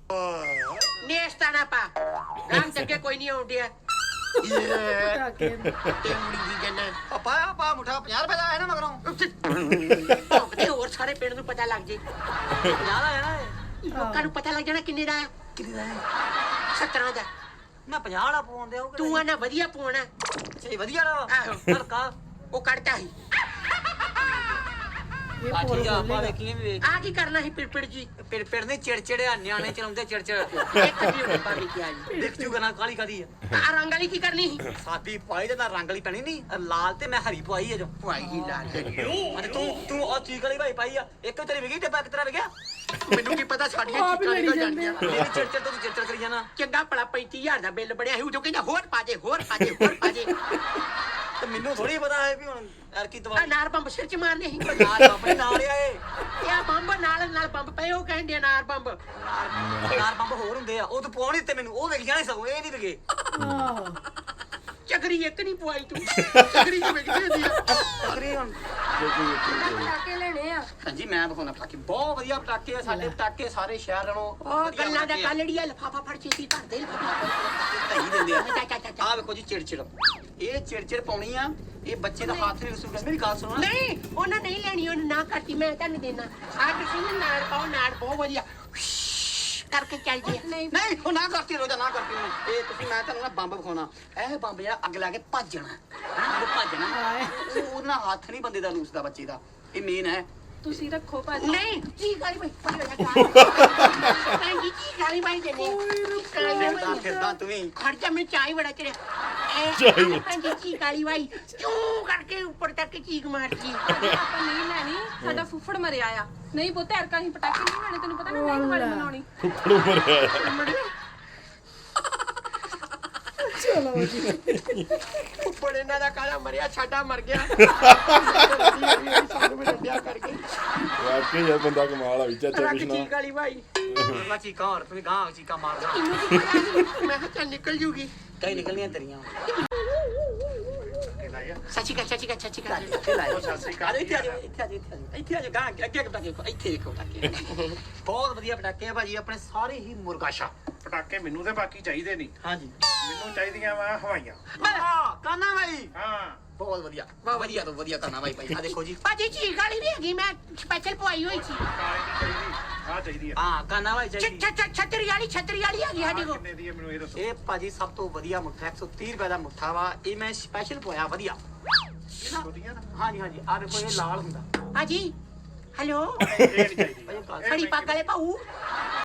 ਨੇਸਤਾ ਨਾ ਪਾ ਰੰਗ ਅੱਗੇ ਕੋਈ ਨਹੀਂ ਆਉਂਦਿਆ ਪਟਾਕੇ ਤੇ ਮੁੜੀ ਦੀ ਜਨਾ ਪਾ ਮੁੱਠਾ 50 ਰੁਪਏ ਦਾ ਹੈ ਨਾ ਮਗਰੋਂ ਭੌਂਕਦੇ ਹੋਰ ਸਾਰੇ ਪਿੰਡ ਨੂੰ ਪਤਾ ਲੱਗ ਜੇ 50 ਦਾ ਹੈ ਨਾ ਇਹ। ਲੋਕਾਂ ਨੂੰ ਪਤਾ ਲੱਗ ਜਾਣਾ ਕਿੰਨੇ ਦਾ ਹੈ ਕਿੰਨੇ ਦਾ ਹੈ 17 ਦਾ ਮੈਂ 50 ਵਾਲਾ ਪਾਉਂਦੇ ਉਹ ਤੂੰ ਆ ਨਾ ਵਧੀਆ ਪਾਉਣਾ ਸਹੀ ਵਧੀਆ ਵਾ ਆਹੋ। ਹਲਕਾ ਉਹ ਕੱਢਦਾ ਸੀ ਇਹ ਆ ਪੋਲ ਠੀਕ ਆ ਆਪਾਂ ਖੋਲੇਗਾ। ਵੇਖੀਏ ਵੀ ਵੇਖ ਆ ਕੀ ਕਰਨਾ ਸੀ ਪਿੜਪਿੜ ਜੀ ਪਿੜ ਨੇ ਚਿੜਚਿੜੇ ਨਿਆਣੇ ਚਲਾਉਂਦੇ ਚਿੜਚਿੜ ਇੱਕ ਜੀ ਡੱਬਾ ਵੀ ਕਿਹਾ ਜੀ ਦੇਖ ਜੂਗਾ ਨਾ ਕਾਲੀ ਕਾਦੀ ਆ ਆ ਰੰਗ ਵਾਲੀ ਕੀ ਕਰਨੀ ਸੀ ਸਾਦੀ ਪਾਈ ਤੇ ਨਾ ਰੰਗ ਵਾਲੀ ਪੈਣੀ ਨਹੀਂ ਲਾਲ ਤੇ ਮੈਂ ਹਰੀ ਪਵਾਈ ਆ ਜੋ ਭਾਈ ਹੀ ਲਾ ਅਤੇ ਤੂੰ ਉਹ ਚੀਕ ਵਾਲੀ ਭਾਈ ਪਾਈ ਆ ਇੱਕ ਤੇਰੀ ਵਿਗੀ ਡੱਬਾ ਕਿਤਰਾ ਵਿਗਿਆ ਮੈਨੂੰ ਕੀ ਪਤਾ ਸਾਡੀਆਂ ਆਪ ਹੀ ਚੀਕਾਂ ਲੜੀ ਨਿਕਲ ਜਾਂਦੇ ਜਾਂਦੀਆਂ ਆ। ਮੇਰੀ ਚਿੜਚਿੜ ਤੋਂ ਚਿੜਚਿੜ ਕਰੀ ਜਾਣਾ ਚੰਗਾ ਭਲਾ 35000 ਦਾ ਬਿੱਲ ਬਣਿਆ ਸੀ ਉਦੋਂ ਕਹਿੰਦਾ ਹੋਰ ਪਾ ਦੇ ਹੋਰ ਪਾ ਦੇ ਹੋਰ ਪਾ ਦੇ ਤੇ ਮੈਨੂੰ ਥੋੜੀ ਪਤਾ ਹੈ ਵੀ ਹੁਣ ਯਾਰ ਕੀ ਆ ਦਵਾ ਨਾਰ ਬੰਬ ਸਿਰ ਚ ਮਾਰਨੇ ਸੀ ਨਾਲ ਆਪਣੇ ਨਾਲ ਆਏ ਇਹ ਆ ਬੰਬ ਨਾਲ ਬੰਬ ਪਏ ਉਹ ਕਹਿੰਦੇ ਨਾਰ ਬੰਬ ਨਾਰ ਬੰਬ ਹੋਰ ਹੁੰਦੇ ਆ ਉਹ ਤੂੰ ਪਾਉਣੀ ਤੇ ਮੈਨੂੰ ਉਹ ਵਿਕ ਜਾਣੇ ਸਗੋਂ ਇਹ ਨਹੀਂ ਵਿਗੇ ਆਹੋ ਚਕਰੀ ਇੱਕ ਨਹੀਂ ਪਵਾਈ ਤੂੰ ਚਕਰੀ ਚ ਵਿਕਦੀ ਹੁੰਦੀ ਆ ਅਗਰੀ ਹੁਣ ਪਟਾਕੇ ਲੈਣੇ ਆ ਹਾਂਜੀ ਮੈਂ ਵਿਖਾਉਣਾ ਪਟਾਕੇ ਬਹੁਤ ਵਧੀਆ ਪਟਾਕੇ ਆ ਸਾਡੇ ਪਟਾਕੇ ਸਾਰੇ ਸ਼ਹਿਰ ਨਾਲੋਂ ਉਹ ਗੱਲਾਂ ਦਾ ਕੱਲੜੀਆ ਲਫਾਫਾ ਫੜ ਛੇਤੀ ਧਰ ਦੇ ਢਾਈ ਦਿੰਦੇ ਆ ਲਫਾਫਾ ਆ ਵੇਖੋ ਜੀ ਚਿੜਚਿੜ ਇਹ ਚਿੜਚਿੜ ਪਾਉਣੀ ਆ ਇਹ ਬੱਚੇ ਦਾ ਹੱਥ ਨਹੀਂ ਰਸੂਗਾ ਮੇਰੀ ਗੱਲ ਸੁਣੋ ਨਾ ਨਹੀਂ ਉਹਨਾਂ ਨਹੀਂ ਲੈਣੀ ਉਹਨੇ ਨਾ ਕਰਤੀ ਮੈਂ ਤੁਹਾਨੂੰ ਦੇਣਾ ਆ ਤੁਸੀਂ ਨਾ ਨਾੜ ਪਾਓ ਨਾੜ ਬਹੁਤ ਵਧੀਆ ਕਰਕੇ ਚੱਲ ਜੀ ਨਹੀਂ ਨਹੀਂ ਉਹ ਨਾ ਕਰਤੀ ਰੋਜ਼ਾ ਨਾ ਕਰਤੀ ਉਹਨੇ। ਇਹ ਤੁਸੀਂ ਮੈਂ ਤੁਹਾਨੂੰ ਨਾ ਬੰਬ ਵਿਖਾਉਣਾ ਇਹ ਬੰਬ ਜਿਹੜਾ ਅੱਗ ਲਾ ਕੇ ਭੱਜਣਾ ਹਾਂ ਭੱਜਣਾ ਹਾਏ। ਉਹਨਾਂ ਹੱਥ ਨਹੀਂ ਬੰਦੇ ਦਾ ਲੂਸਦਾ ਬੱਚੇ ਦਾ ਇਹ ਮੇਨ ਹੈ ਤੁਸੀਂ ਰੱਖੋ ਭਾਜੀ ਨਹੀਂ ਕੀ ਗਾਲੀ ਬਾਈ ਪੜੀ ਹੋਇਆ ਜੀ ਕੀ ਗਾਲੀ ਬਾਈ ਦੇਣੀ ਫਿਰਦਾ ਫਿਰਦਾ ਤੂੰ ਵੀ ਖਰਚਾ ਮੈਂ ਚਾਹ ਹੀ ਬੜਾ ਚੜਿਆ ਪੰਜੀ ਕੀ ਗਾਲੀ ਬਾਈ ਕਿਉਂ ਕਰਕੇ ਉੱਪਰ ਤੱਕ ਚੀਕ ਮਾਰਦੀ ਆਪਾਂ ਨਹੀਂ ਲੈਣੀ ਸਾਡਾ ਫੁੱਫੜ ਮਰਿਆ ਆ ਨਹੀਂ ਪੁੱਤ ਐਰਕਾ ਅਸੀਂ ਪਟਾਕੇ ਨਹੀਂ ਲੈਣੇ ਤੈਨੂੰ ਪਤਾ ਨਾ ਨਹੀਂ ਦਿਵਾਲੀ ਮਨਾਉਣੀ ਚਲੋ ਜੀ ਉੱਪਰ ਇਹਨਾਂ ਦਾ ਕਾਲਾ ਮਰਿਆ ਛਾਡਾ ਮਰ ਗਿਆ ਸਾਨੂੰ ਵੀ ਡੰਡਿਆ ਕਰਕੇ ਵਾਕਈ ਯਾਰ ਬੰਦਾ ਕਮਾਲ ਆ ਵੀ ਚਾਚਾ ਰੱਖ ਕ੍ਰਿਸ਼ਨਾ ਚੀਕ ਵਾਲੀ ਬਾਈ ਮੈਂ ਚੀਕਾਂ ਹੋਰ ਤੂੰ ਗਾਂ ਚੀਕਾਂ ਮਾਰਦਾ ਇਹਨੂੰ ਕੀ ਪਤਾ ਸੀ? ਮੈਂ ਕਿਹਾ ਚੱਲ ਨਿਕਲ ਜੂਗੀ ਕਈ ਨਿਕਲਣੀਆਂ ਤੇਰੀਆਂ ਸੱਚੀ ਕਾ ਇੱਥੇ ਲਾਇਆ ਸਤਿ ਸ੍ਰੀ ਅਕਾਲ ਇੱਥੇ ਆ ਜਾ ਇੱਥੇ ਆ ਜਾ ਇੱਥੇ ਆ ਜਾ ਗਾਂ ਅੱਗੇ ਅੱਗੇ ਪਟਾਕੇ ਇੱਥੇ ਦੇਖੋ ਪਟਾਕੇ ਬਹੁਤ ਵਧੀਆ ਪਟਾਕੇ ਆ ਭਾਜੀ ਆਪਣੇ ਸਾਰੇ ਹੀ ਮੁਰਗਾਸ਼ਾ ਪਟਾਕੇ ਮੈਨੂੰ ਤੇ ਬਾਕੀ ਚਾਹੀਦੇ ਨਹੀਂ ਹਾਂਜੀ ਮੈਨੂੰ ਚਾਹੀਦੀਆਂ ਵਾ ਹਵਾਈਆਂ ਕਾਨਾ ਭਾਈ ਹਾਂ ਬਹੁਤ ਵਧੀਆ ਵਧੀਆ ਤੋਂ ਵਧੀਆ ਕਾਨਾ ਭਾਈ ਭਾਈ ਆ ਦੇਖੋ ਜੀ ਭਾਜੀ ਚੀਕ ਵਾਲੀ ਵੀ ਹੈਗੀ ਮੈਂ ਸਪੈਸ਼ਲ ਪਵਾਈ ਹੋਈ ਸੀ ਕਾਲੇ ਦੀ ਚਾਹੀਦੀ ਆਹ ਚਾਹੀਦੀ ਆ ਹਾਂ ਕਾਨਾ ਭਾਈ ਚਾਹੀਦੀ ਛਤਰੀ ਵਾਲੀ ਹੈਗੀ ਸਾਡੇ ਕੋਲ ਕਿੰਨੇ ਦੀ ਆ ਮੈਨੂੰ ਇਹ ਦੱਸੋ ਇਹ ਭਾਜੀ ਸਭ ਤੋਂ ਵਧੀਆ ਮੁੱਠਾ 130 ਰੁਪਏ ਦਾ ਮੁੱਠਾ ਵਾ ਇਹ ਮੈਂ ਸਪੈਸ਼ਲ ਪੋਇਆ ਵਧੀਆ ਵਧੀਆ ਨਾ ਹਾਂਜੀ ਹਾਂਜੀ ਆ ਦੇਖੋ ਇਹ ਲਾਲ ਹੁੰਦਾ ਹਾਂਜੀ ਹੈਲੋ ਇਹ ਨਹੀਂ ਚਾਹੀਦੀ ਭਾਈ ਬੜੀ ਪੱਗ ਵਾਲੇ ਭਾਊ